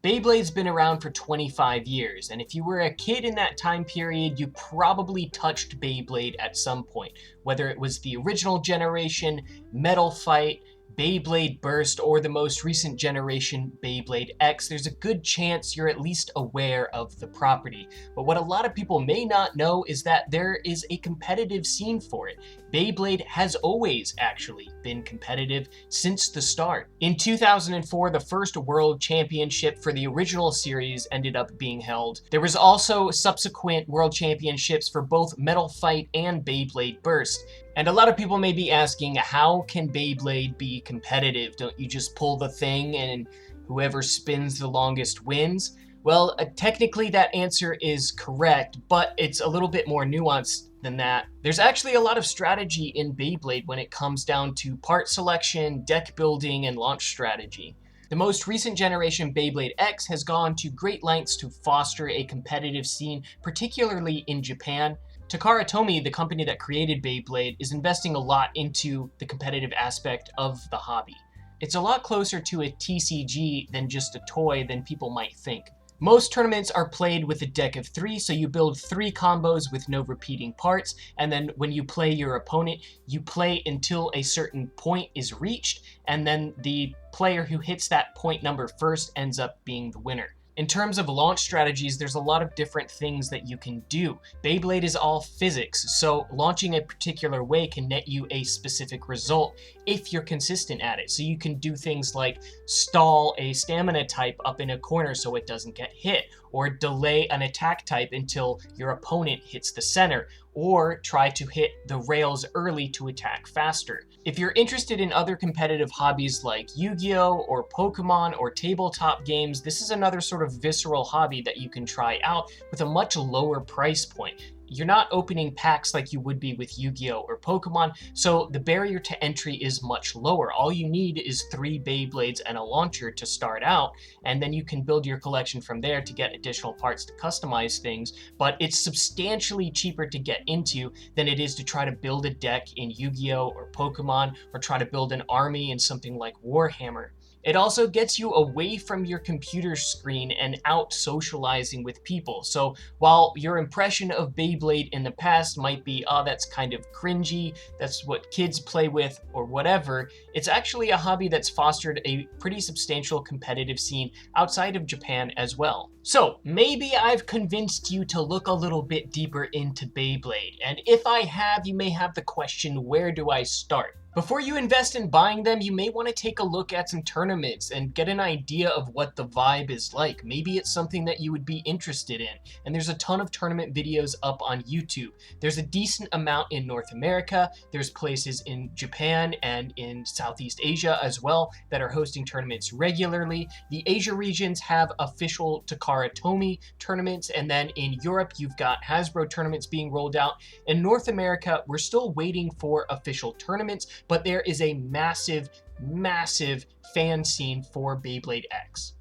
Beyblade's been around for 25 years, and if you were a kid in that time period, you probably touched Beyblade at some point, whether it was the original generation, Metal Fight, Beyblade Burst, or the most recent generation, Beyblade X. There's a good chance you're at least aware of the property. But what a lot of people may not know is that there is a competitive scene for it. Beyblade has always actually been competitive since the start. In 2004, the first World Championship for the original series ended up being held. There was also subsequent World Championships for both Metal Fight and Beyblade Burst. And a lot of people may be asking, how can Beyblade be competitive? Don't you just pull the thing and whoever spins the longest wins? Well, technically that answer is correct, but it's a little bit more nuanced than that. There's actually a lot of strategy in Beyblade when it comes down to part selection, deck building, and launch strategy. The most recent generation, Beyblade X, has gone to great lengths to foster a competitive scene, particularly in Japan. Takara Tomy, the company that created Beyblade, is investing a lot into the competitive aspect of the hobby. It's a lot closer to a TCG than just a toy than people might think. Most tournaments are played with a deck of 3, so you build 3 combos with no repeating parts, and then when you play your opponent, you play until a certain point is reached, and then the player who hits that point number first ends up being the winner. In terms of launch strategies, there's a lot of different things that you can do. Beyblade is all physics, so launching a particular way can net you a specific result if you're consistent at it. So you can do things like stall a stamina type up in a corner so it doesn't get hit, or delay an attack type until your opponent hits the center, or try to hit the rails early to attack faster. If you're interested in other competitive hobbies like Yu-Gi-Oh! Or Pokemon or tabletop games, this is another sort of visceral hobby that you can try out with a much lower price point. You're not opening packs like you would be with Yu-Gi-Oh! Or Pokemon, so the barrier to entry is much lower. All you need is 3 Beyblades and a launcher to start out, and then you can build your collection from there to get additional parts to customize things, but it's substantially cheaper to get into than it is to try to build a deck in Yu-Gi-Oh! Or Pokemon, or try to build an army in something like Warhammer. It also gets you away from your computer screen and out socializing with people. So while your impression of Beyblade in the past might be, oh, that's kind of cringy, that's what kids play with, or whatever, it's actually a hobby that's fostered a pretty substantial competitive scene outside of Japan as well. So maybe I've convinced you to look a little bit deeper into Beyblade, and if I have, you may have the question, where do I start? Before you invest in buying them, you may want to take a look at some tournaments and get an idea of what the vibe is like. Maybe it's something that you would be interested in. And there's a ton of tournament videos up on YouTube. There's a decent amount in North America. There's places in Japan and in Southeast Asia as well that are hosting tournaments regularly. The Asia regions have official Takara Tomy tournaments, and then in Europe, you've got Hasbro tournaments being rolled out. In North America, we're still waiting for official tournaments, but there is a massive, massive fan scene for Beyblade X.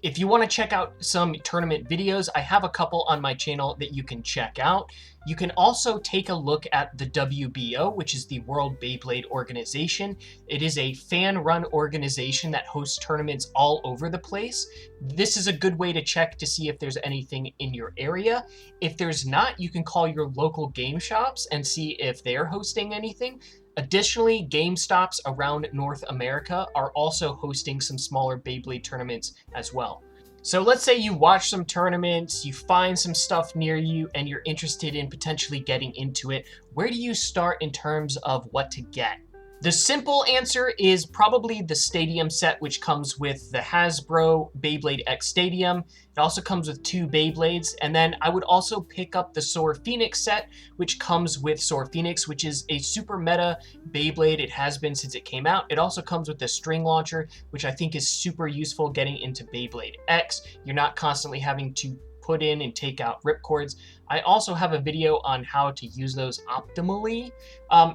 If you want to check out some tournament videos, I have a couple on my channel that you can check out. You can also take a look at the WBO, which is the World Beyblade Organization. It is a fan-run organization that hosts tournaments all over the place. This is a good way to check to see if there's anything in your area. If there's not, you can call your local game shops and see if they're hosting anything. Additionally, GameStops around North America are also hosting some smaller Beyblade tournaments as well. So let's say you watch some tournaments, you find some stuff near you, and you're interested in potentially getting into it. Where do you start in terms of what to get? The simple answer is probably the Stadium set, which comes with the Hasbro Beyblade X Stadium. It also comes with 2 Beyblades, and then I would also pick up the Soar Phoenix set, which comes with Soar Phoenix, which is a super meta Beyblade. It has been since it came out. It also comes with the string launcher, which I think is super useful getting into Beyblade X. You're not constantly having to put in and take out ripcords. I also have a video on how to use those optimally.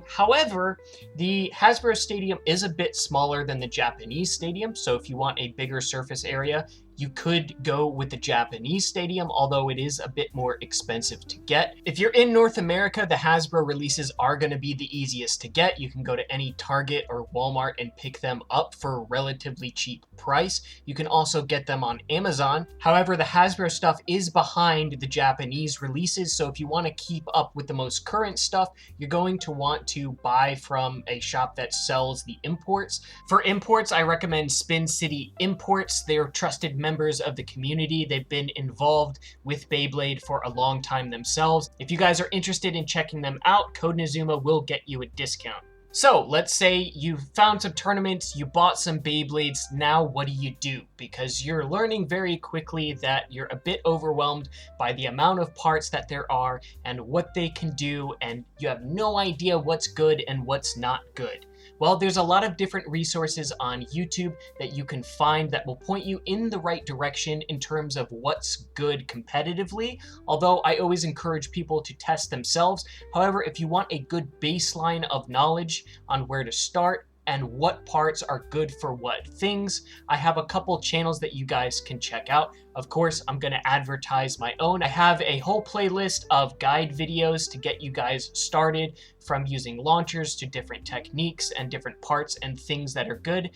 However, the Hasbro Stadium is a bit smaller than the Japanese Stadium, so if you want a bigger surface area, You could go with the Japanese stadium, although it is a bit more expensive to get. If you're in North America, the Hasbro releases are going to be the easiest to get. You can go to any Target or Walmart and pick them up for a relatively cheap price. You can also get them on Amazon. However, the Hasbro stuff is behind the Japanese releases, so if you want to keep up with the most current stuff, you're going to want to buy from a shop that sells the imports. For imports, I recommend Spin City Imports. They're trusted members of the community. They've been involved with Beyblade for a long time themselves. If you guys are interested in checking them out, Code Nazuma will get you a discount. So let's say you found some tournaments, you bought some Beyblades, now what do? Because you're learning very quickly that you're a bit overwhelmed by the amount of parts that there are and what they can do, and you have no idea what's good and what's not good. Well, there's a lot of different resources on YouTube that you can find that will point you in the right direction in terms of what's good competitively, although I always encourage people to test themselves. However, if you want a good baseline of knowledge on where to start and what parts are good for what things, I have a couple channels that you guys can check out. Of course, I'm going to advertise my own. I have a whole playlist of guide videos to get you guys started, from using launchers to different techniques and different parts and things that are good.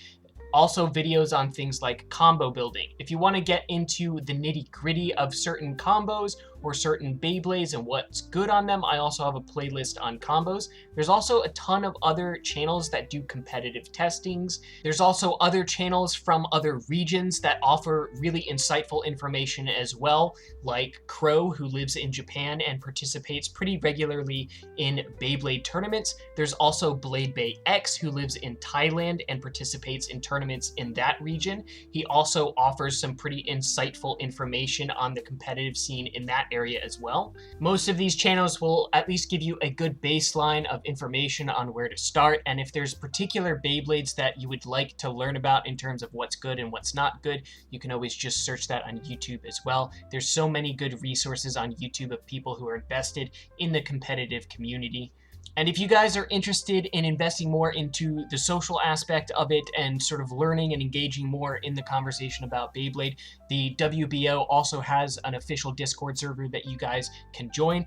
Also videos on things like combo building. If you want to get into the nitty-gritty of certain combos or certain Beyblades and what's good on them, I also have a playlist on combos. There's also a ton of other channels that do competitive testings. There's also other channels from other regions that offer really insightful information as well, like Crow, who lives in Japan and participates pretty regularly in Beyblade tournaments. There's also Blade Bay X, who lives in Thailand and participates in tournaments in that region. He also offers some pretty insightful information on the competitive scene in that area as well. Most of these channels will at least give you a good baseline of information on where to start, and if there's particular Beyblades that you would like to learn about in terms of what's good and what's not good, you can always just search that on YouTube as well. There's so many good resources on YouTube of people who are invested in the competitive community. And if you guys are interested in investing more into the social aspect of it and sort of learning and engaging more in the conversation about Beyblade, the WBO also has an official Discord server that you guys can join.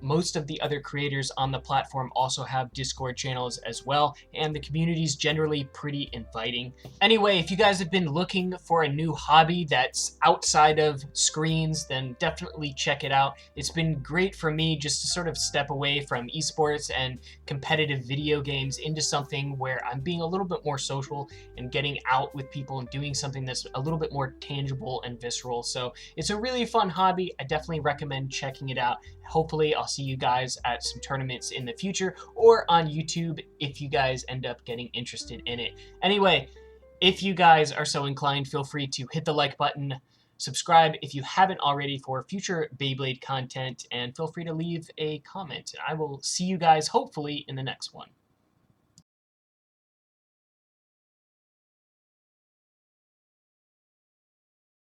Most of the other creators on the platform also have Discord channels as well, and the community is generally pretty inviting. Anyway, if you guys have been looking for a new hobby that's outside of screens, then definitely check it out. It's been great for me just to sort of step away from esports and competitive video games into something where I'm being a little bit more social and getting out with people and doing something that's a little bit more tangible and visceral. So it's a really fun hobby. I definitely recommend checking it out. Hopefully I'll see you guys at some tournaments in the future or on YouTube if you guys end up getting interested in it. Anyway, if you guys are so inclined, feel free to hit the like button, subscribe if you haven't already for future Beyblade content, and feel free to leave a comment. I will see you guys hopefully in the next one.